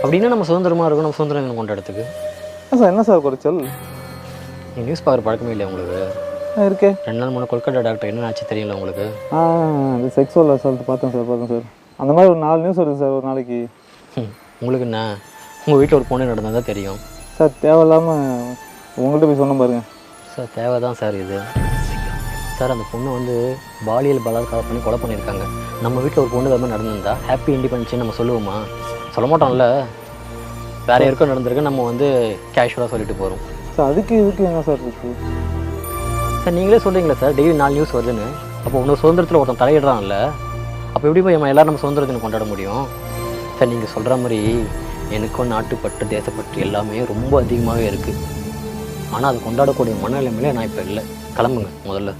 அப்படின்னா நம்ம சுதந்திரமாக இருக்கும், நம்ம சுதந்திரம் தினம் கொண்டாடத்துக்கு. சார் என்ன சார் குறைச்சல்? நீ நியூஸ் பார்க்குற பழக்கமே இல்லை உங்களுக்கு? இருக்கே. 2 நாள் முன்னே கொல்கட்டா டாக்டர் என்ன ஆச்சு தெரியல உங்களுக்கு? அது செக்ஸுவல் அசால்ட் பார்த்தேன் சார். அந்த மாதிரி ஒரு 4 நியூஸ் வருது சார் ஒரு நாளைக்கு. உங்களுக்கு என்ன, உங்கள் வீட்டில் ஒரு பொண்ணு நடந்தால் தான் தெரியும் சார். தேவையில்லாமல் உங்கள்கிட்ட போய் சொன்ன பாருங்க சார். தேவை தான் சார் இது. சார் அந்த பொண்ணு வந்து பாலியல் பலாத்காரம் பண்ணி கொலை பண்ணியிருக்காங்க. நம்ம வீட்டில் ஒரு பொண்ணு மாதிரி நடந்திருந்தா ஹாப்பி இண்டிபெண்டன்ஸ் நம்ம சொல்லுவோமா? சொல்ல மாட்டோம்ல. வேறு யாருக்கும் நடந்திருக்கு, நம்ம வந்து கேஷுவலாக சொல்லிட்டு போகிறோம் சார். இதுக்கு என்ன சார் இருக்குது சார்? நீங்களே சொல்கிறீங்களா சார் டெய்லி 4 நியூஸ் வருதுன்னு? அப்போ உங்கள் சுதந்திரத்தில் ஒருத்தன் தலையிடுறான்ல, அப்போ எப்படி போய் எல்லோரும் நம்ம சுதந்திர தினம் கொண்டாட முடியும் சார்? நீங்கள் சொல்கிற மாதிரி எனக்கும் நாட்டுப்பற்று தேசப்பற்று எல்லாமே ரொம்ப அதிகமாகவே இருக்குது. ஆனால் அது கொண்டாடக்கூடிய மனநிலைமையிலே நான் இப்போ இல்லை. கிளம்புங்க முதல்ல.